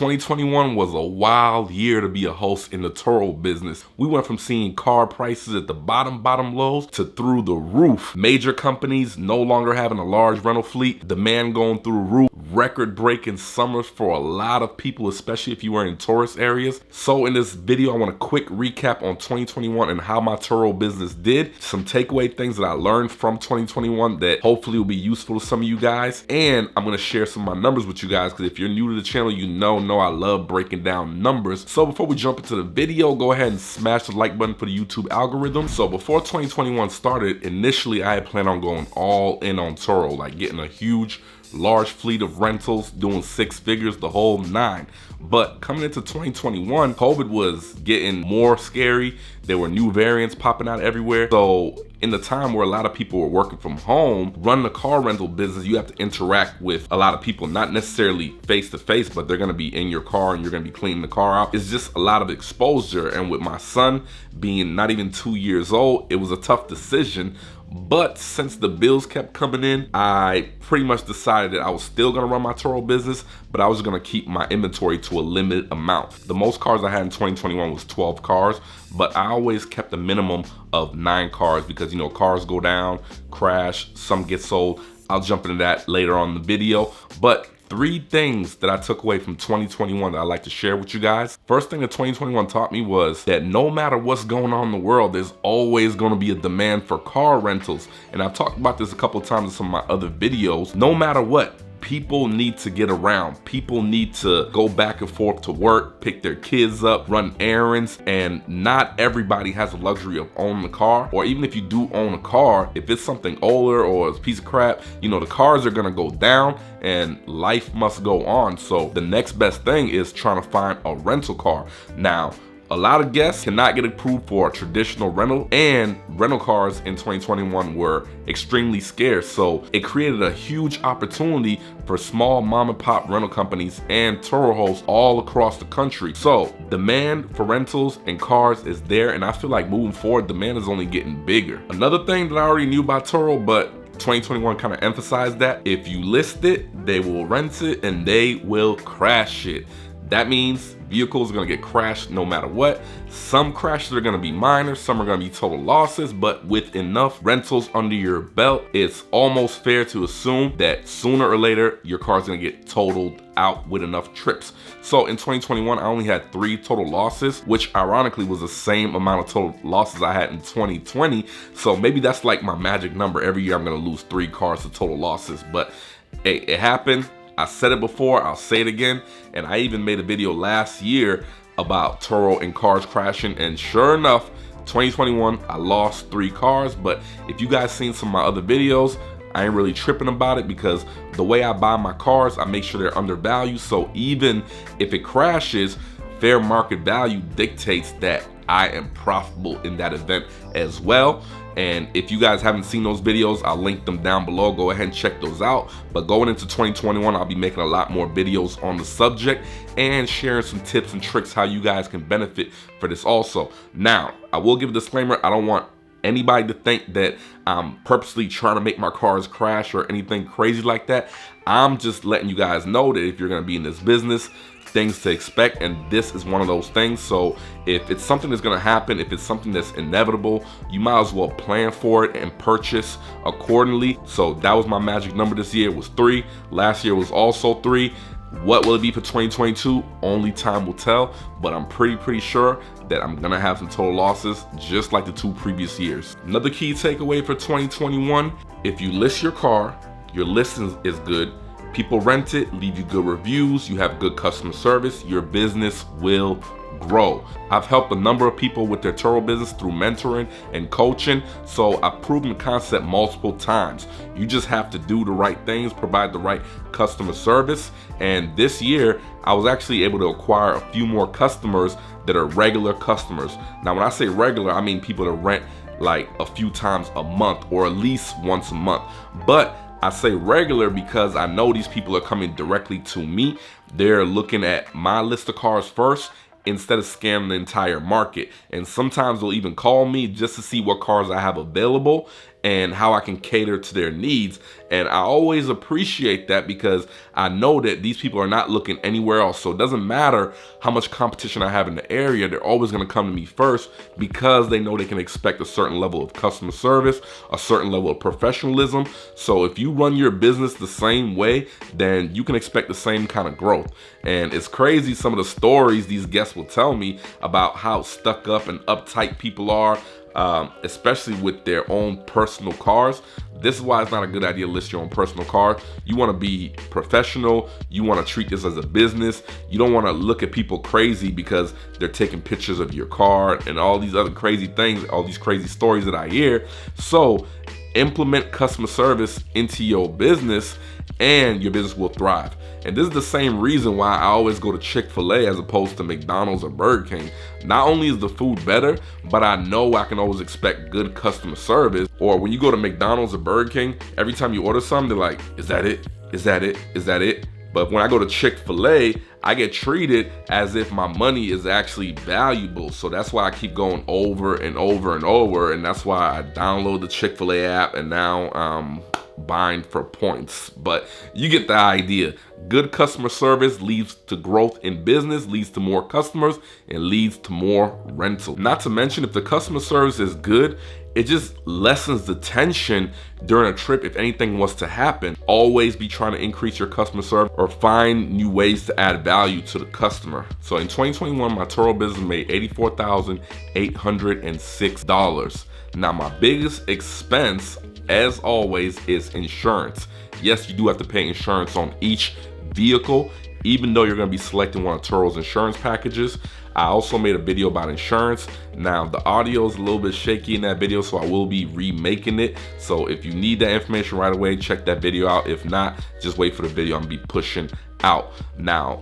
2021 was a wild year to be a host in the Turo business. We went from seeing car prices at the bottom lows to through the roof. Major companies no longer having a large rental fleet, demand going through the roof, record-breaking summers for a lot of people, especially if you were in tourist areas. So in this video, I want a quick recap on 2021 and how my Turo business did. Some takeaway things that I learned from 2021 that hopefully will be useful to some of you guys. And I'm going to share some of my numbers with you guys, because if you're new to the channel, you know I love breaking down numbers. So before we jump into the video, go ahead and smash the like button for the YouTube algorithm. So before 2021 started, initially I had planned on going all in on Turo, like getting a huge large fleet of rentals, doing 6 figures, the whole 9. But coming into 2021, COVID was getting more scary. There were new variants popping out everywhere. So in the time where a lot of people were working from home, running a car rental business, you have to interact with a lot of people, not necessarily face to face, but they're gonna be in your car and you're gonna be cleaning the car out. It's just a lot of exposure. And with my son being not even 2 years old, it was a tough decision. But since the bills kept coming in, I pretty much decided that I was still gonna run my Turo business, but I was gonna keep my inventory to a limited amount. The most cars I had in 2021 was 12 cars, but I always kept a minimum of 9 cars because, you know, cars go down, crash, some get sold. I'll jump into that later on in the video. But 3 things that I took away from 2021 that I'd like to share with you guys. First thing that 2021 taught me was that no matter what's going on in the world, there's always going to be a demand for car rentals. And I've talked about this a couple of times in some of my other videos. No matter what, people need to get around. People need to go back and forth to work, pick their kids up, run errands, and not everybody has the luxury of owning a car. Or even if you do own a car, if it's something older or it's a piece of crap, you know, the cars are gonna go down and life must go on. So the next best thing is trying to find a rental car. Now, a lot of guests cannot get approved for a traditional rental, and rental cars in 2021 were extremely scarce. So it created a huge opportunity for small mom and pop rental companies and Turo hosts all across the country. So demand for rentals and cars is there, and I feel like moving forward, demand is only getting bigger. Another thing that I already knew about Turo, but 2021 kind of emphasized that if you list it, they will rent it and they will crash it. That means vehicles are gonna get crashed no matter what. Some crashes are gonna be minor, some are gonna be total losses, but with enough rentals under your belt, it's almost fair to assume that sooner or later, your car's gonna get totaled out with enough trips. So in 2021, I only had 3 total losses, which ironically was the same amount of total losses I had in 2020. So maybe that's like my magic number. Every year I'm gonna lose 3 cars to total losses, but hey, it happened. I said it before, I'll say it again, and I even made a video last year about Turo and cars crashing, and sure enough, 2021, I lost 3 cars. But if you guys seen some of my other videos, I ain't really tripping about it, because the way I buy my cars, I make sure they're undervalued. So even if it crashes, fair market value dictates that I am profitable in that event as well. And if you guys haven't seen those videos, I'll link them down below. Go ahead and check those out. But going into 2021, I'll be making a lot more videos on the subject and sharing some tips and tricks how you guys can benefit for this also. Now, I will give a disclaimer. I don't want anybody to think that I'm purposely trying to make my cars crash or anything crazy like that. I'm just letting you guys know that if you're gonna be in this business, things to expect, and this is one of those things. So if it's something that's gonna happen, if it's something that's inevitable, you might as well plan for it and purchase accordingly. So that was my magic number this year, was 3. Last year was also 3. What will it be for 2022? Only time will tell, but I'm pretty sure that I'm gonna have some total losses just like the 2 previous years. Another key takeaway for 2021, if you list your car, your listing is good, people rent it, leave you good reviews, you have good customer service, your business will grow. I've helped a number of people with their Turo business through mentoring and coaching, so I've proven the concept multiple times. You just have to do the right things, provide the right customer service. And this year, I was actually able to acquire a few more customers that are regular customers. Now, when I say regular, I mean people that rent like a few times a month or at least once a month. But I say regular because I know these people are coming directly to me. They're looking at my list of cars first instead of scanning the entire market. And sometimes they'll even call me just to see what cars I have available. and how I can cater to their needs. And I always appreciate that because I know that these people are not looking anywhere else. So it doesn't matter how much competition I have in the area, they're always gonna come to me first because they know they can expect a certain level of customer service, a certain level of professionalism. So if you run your business the same way, then you can expect the same kind of growth. And it's crazy some of the stories these guests will tell me about how stuck up and uptight people are, especially with their own personal cars. This is why it's not a good idea to list your own personal car. You want to be professional. You want to treat this as a business. You don't want to look at people crazy because they're taking pictures of your car and all these other crazy things, all these crazy stories that I hear. So implement customer service into your business and your business will thrive. And this is the same reason why I always go to Chick-fil-A as opposed to McDonald's or Burger King. Not only is the food better, but I know I can always expect good customer service. Or when you go to McDonald's or Burger King, every time you order something, they're like, is that it? Is that it? Is that it? But when I go to Chick-fil-A, I get treated as if my money is actually valuable. So that's why I keep going over and over and over. And that's why I download the Chick-fil-A app and now buying for points. But you get the idea. Good customer service leads to growth in business, leads to more customers, and leads to more rental. Not to mention, if the customer service is good, it just lessens the tension during a trip if anything was to happen. Always be trying to increase your customer service or find new ways to add value to the customer. So in 2021, my Turo business made $84,806. Now my biggest expense, as always, is insurance. Yes, you do have to pay insurance on each vehicle, even though you're going to be selecting one of Turo's insurance packages. I also made a video about insurance. Now the audio is a little bit shaky in that video, so I will be remaking it. So if you need that information right away, check that video out. If not, just wait for the video I'm gonna be pushing out. Now,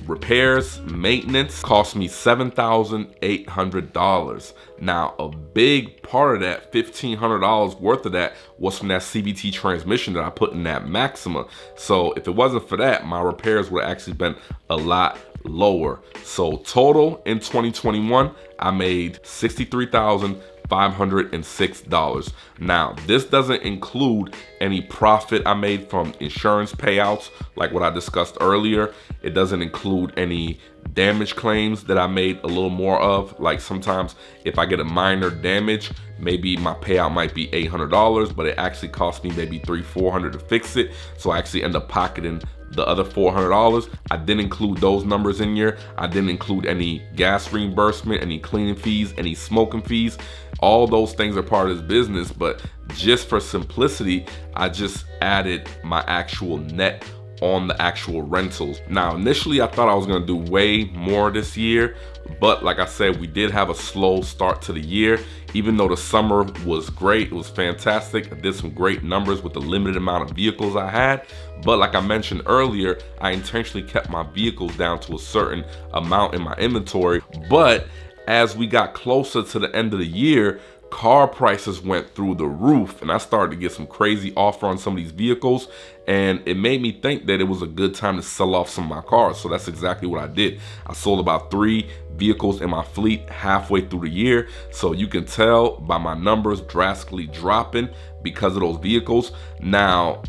repairs, maintenance cost me $7,800. Now, a big part of that, $1,500 worth of that, was from that CVT transmission that I put in that Maxima. So if it wasn't for that, my repairs would have actually been a lot lower. So total in 2021, I made $63,506. Now, this doesn't include any profit I made from insurance payouts, like what I discussed earlier. It doesn't include any damage claims that I made a little more of. Like sometimes if I get a minor damage, maybe my payout might be $800, but it actually cost me maybe $300-400 to fix it. So I actually end up pocketing the other $400. I didn't include those numbers in here. I didn't include any gas reimbursement, any cleaning fees, any smoking fees. All those things are part of this business, but just for simplicity, I just added my actual net on the actual rentals. Now, initially I thought I was gonna do way more this year, but like I said, we did have a slow start to the year. Even though the summer was great, it was fantastic. I did some great numbers with the limited amount of vehicles I had. But like I mentioned earlier, I intentionally kept my vehicles down to a certain amount in my inventory. But as we got closer to the end of the year, car prices went through the roof and I started to get some crazy offer on some of these vehicles, and it made me think that it was a good time to sell off some of my cars. So that's exactly what I did. I sold about 3 vehicles in my fleet halfway through the year. So you can tell by my numbers drastically dropping because of those vehicles. Now,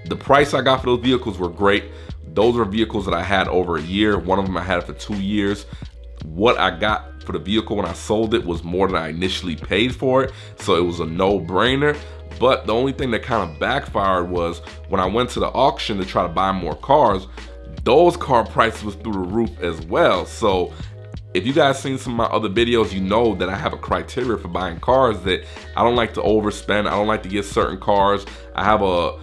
the price I got for those vehicles were great. Those are vehicles that I had over a year. One of them I had for 2 years. What I got for the vehicle when I sold it was more than I initially paid for it, so it was a no-brainer. But the only thing that kind of backfired was when I went to the auction to try to buy more cars, those car prices was through the roof as well. So if you guys seen some of my other videos, you know that I have a criteria for buying cars, that I don't like to overspend. I don't like to get certain cars. I have a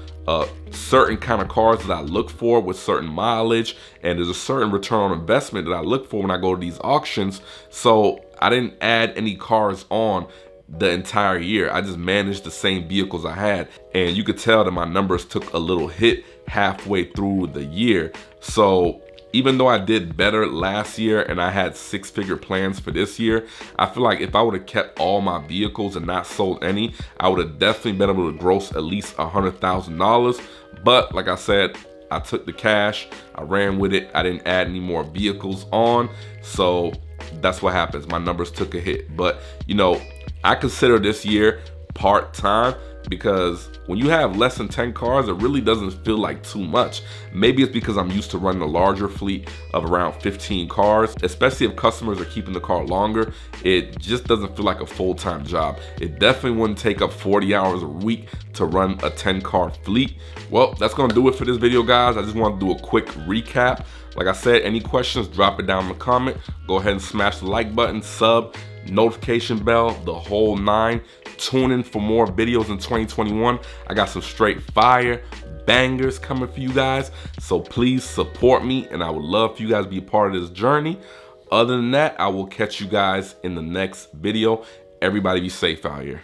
certain kind of cars that I look for with certain mileage, and there's a certain return on investment that I look for when I go to these auctions. So I didn't add any cars on the entire year. I just managed the same vehicles I had, and you could tell that my numbers took a little hit halfway through the year. So even though I did better last year and I had 6-figure plans for this year, I feel like if I would have kept all my vehicles and not sold any, I would have definitely been able to gross at least $100,000. But like I said, I took the cash, I ran with it, I didn't add any more vehicles on. So that's what happens. My numbers took a hit. But you know, I consider this year part-time because when you have less than 10 cars, it really doesn't feel like too much. Maybe it's because I'm used to running a larger fleet of around 15 cars, especially if customers are keeping the car longer. It just doesn't feel like a full-time job. It definitely wouldn't take up 40 hours a week to run a 10-car fleet. Well, that's gonna do it for this video, guys. I just want to do a quick recap. Like I said, any questions, drop it down in the comment. Go ahead and smash the like button, sub, notification bell, the whole 9. Tune in for more videos in 2021. I got some straight fire bangers coming for you guys. So please support me, and I would love for you guys to be a part of this journey. Other than that, I will catch you guys in the next video. Everybody be safe out here.